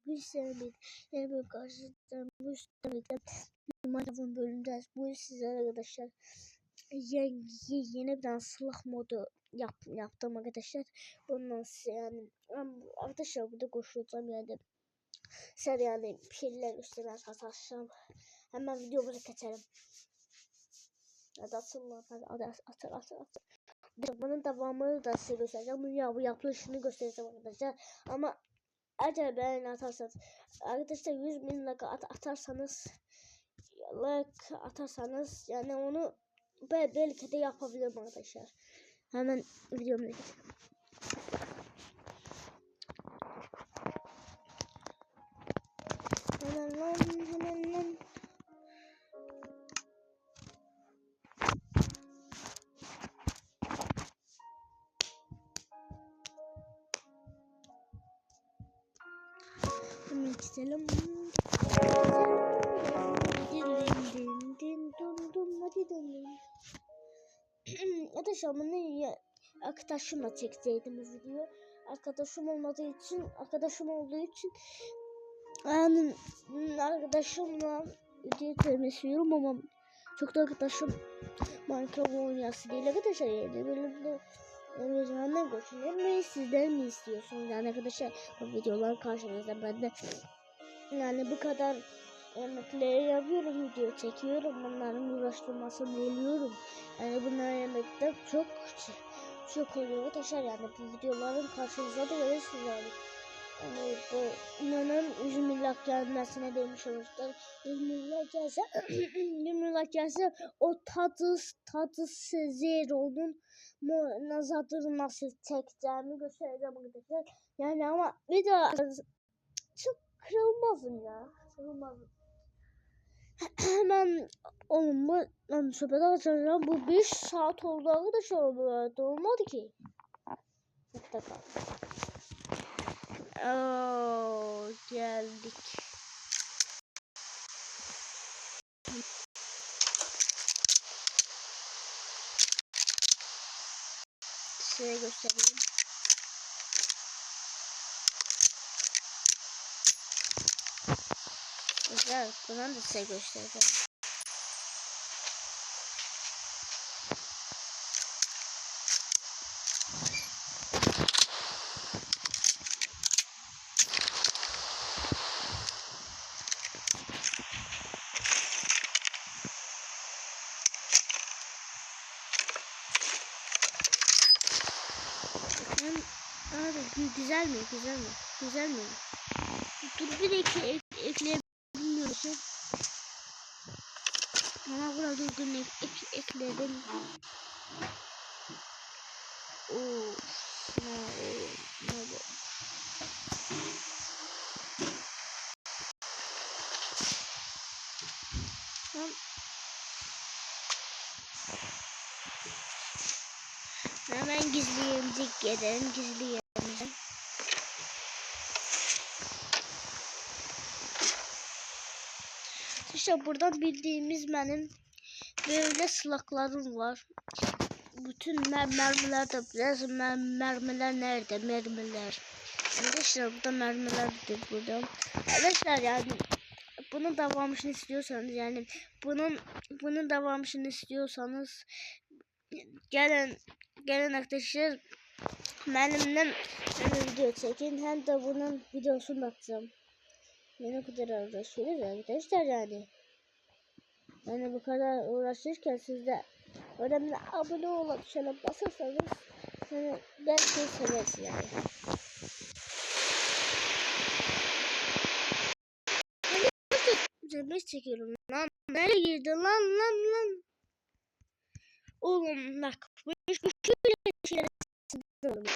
bu sevmedi. Yani böyle karşıdan bu sevmekten Minecraft'ın bölümünde bu sizler arkadaşlar yeni bir tane silah modu yaptım arkadaşlar. Bundan yani arkadaşlar burada koşulacağım yani. Sen yani bir şeyler göstermeye çalışacağım. Hemen videomuzu geçelim. Hadi atın. Bunun devamını da size göstereceğim. Bu yapılışını göstereceğim arkadaşlar. Ama eğer beğeni atarsanız arkadaşlar 100.000 like atarsanız yani onu belki de yapabilirim arkadaşlar. Hemen videomu geçelim. Hemen lan. Hemen gidelim. Hadi dönelim. Arkadaşlar bunu arkadaşımla çekseydim bu videoyu. Arkadaşım olduğu için yani arkadaşımla video çekmek ama çok da arkadaşım Minecraft oynayası değil arkadaşlar. Yani bölümde ne koşuyor sizden mi istiyorsunuz yani arkadaşlar bu videolar karşınızda ben de yani bu kadar emekleri yapıyorum, video çekiyorum, bunların uğraştırmasını biliyorum yani bunları yemekte çok oluyor arkadaşlar yani bu videoların karşınızda da görürsünüz yani. Yani bunun 100 milyon gelmesine demiş olurlar. 100 milyon gelse 100 milyon gelse o tadı Zero'nun nazarını nasıl çekeceğimi göstereceğim arkadaşlar. Yani ama bir daha çok kırılmazım ya. Kırılmazım. Hemen oğlum bu sohbet açacağım. Bu 5 saat oldu arkadaşlar. Bu olmadı ki. Bir dakika. Geldik. Size göstereyim. Güzel. Buradan da size göstereceğim. Güzel mi? Dur bir ekleyebilmiyorsun. Ama burada durgun ekledim. Hemen gizleyemize gidelim. İşte buradan bildiğimiz benim böyle silahlarım var. Bütün mermiler de biraz mermiler nerede? Mermiler. Arkadaşlar burada mermilerdir burada. Arkadaşlar yani bunun devamını istiyorsanız yani bunun devamını istiyorsanız gelin arkadaşlar benimle video çekin hem de bunun videosunu atacağım. Yani bu kadar uğraşıyoruz arkadaşlar yani. Yani bu kadar uğraşırken siz de önemli abone olup şöyle basarsanız yani belki severiz yani. Üzerime çekiyorum lan. Nereye girdin lan? Oğlum bak. Bu şöyle şeyler oluyor.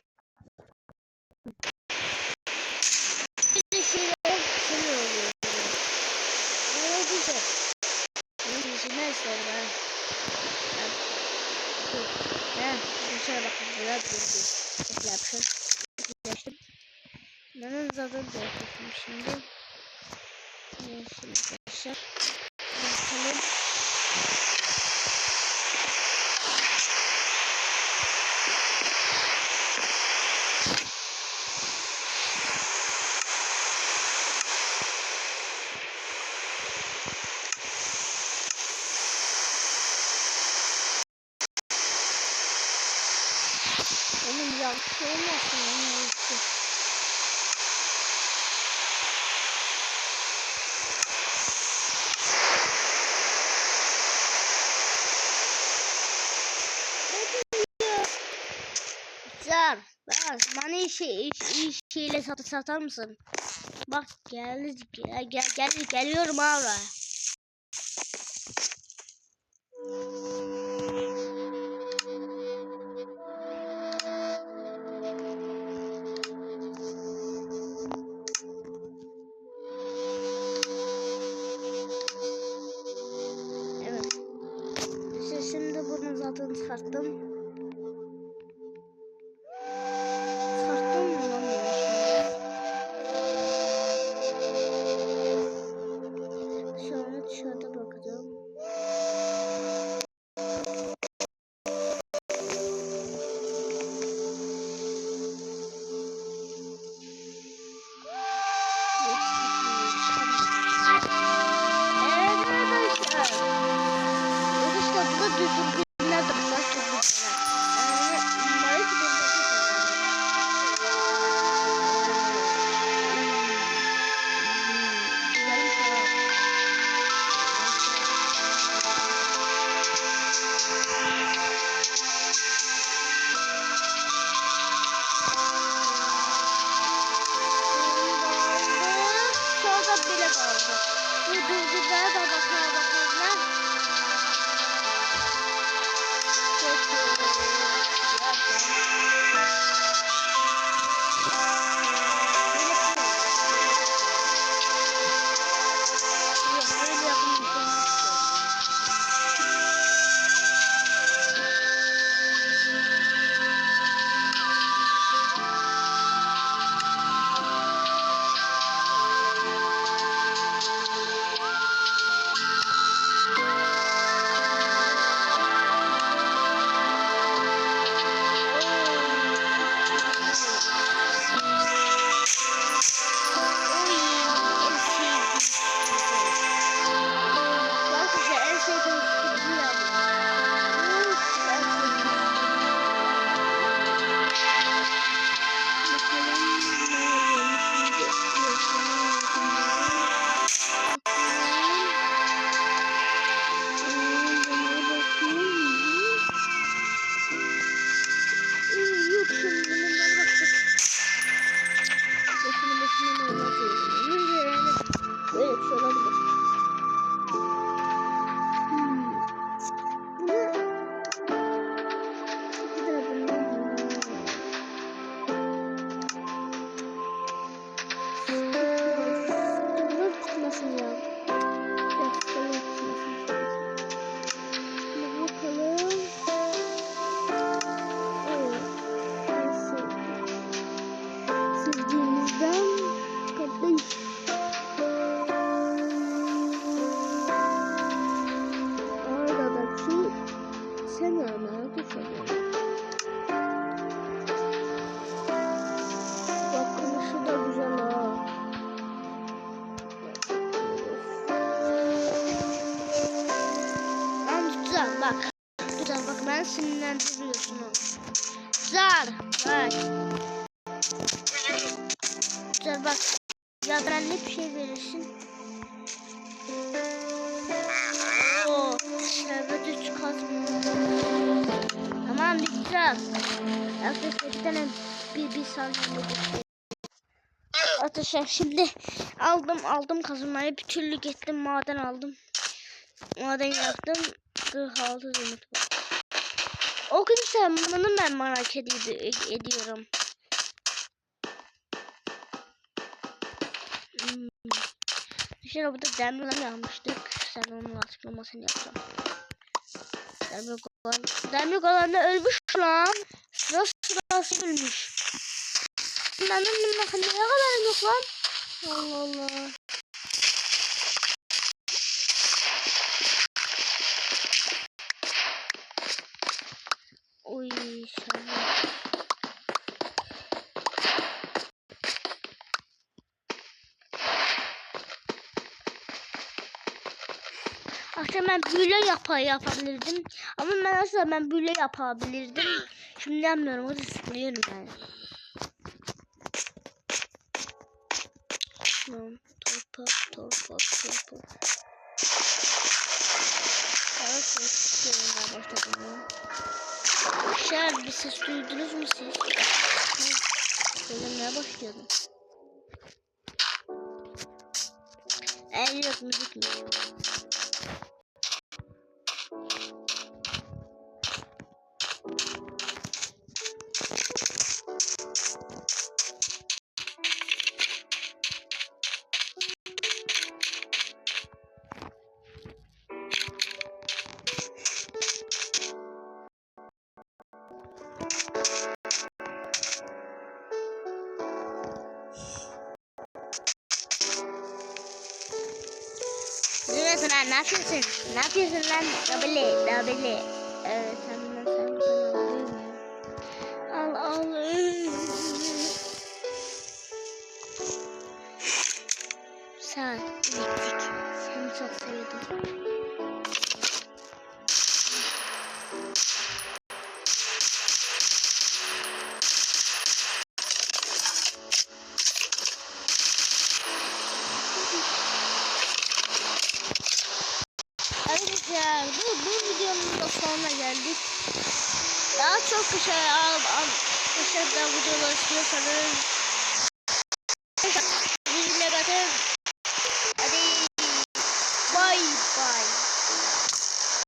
Böyle şeyler şöyle oluyor. Ne güzel. Neyse ben. Şöyle bakın. Biraz yapıştım. Ben zaten de yapayım şimdi. Şimdi arkadaşlar. Bakalım. Güzel. Bana iş şeyle satar mısın? Bak geliyorum abi. Evet. Şimdi bunu zaten çıkarttım. Dışarıda bakacağım. Bak ben sinirlendiriyorsun onu. Zar bak. Zar bak. Ya ben ne bir şey verirsin. Oo, şerbeti çıkartma. Tamam bitti. Arkadaşlar bir tane bir saniye. Arkadaşlar şimdi aldım kazınmayı bir türlü gittim maden aldım. Maden yaptım. 46 zümrüt var. O gün sen bunu ben merak ediyorum. Şöyle burada demirler yapmıştık. Sen onun açıklamasını yapacağım. Demir kalanı ölmüş lan. Sırası ölmüş. Benim ne kadar yok lan. Allah Allah. Oy sen. Aslında ben büyüle yapabilirdim. Ama ben aslında büyüle yapabilirdim. Şimdi yapmıyorum. O da sıkılıyorum yani. Tamam. Torpa. Evet, sıkılıyorum başladım ya. Arkadaşlar bir ses duydunuz mu siz? Söylemeye başladım. Yok müzikmiş. Diyorsun lan, ne yapıyorsun? Ne yapıyorsun lan? Double. Sen al. Sen elektrik. Seni çok sevdim. Arkadaşlar bu videonun da sonuna geldik. Daha çok dışarıda videolar istiyorsanız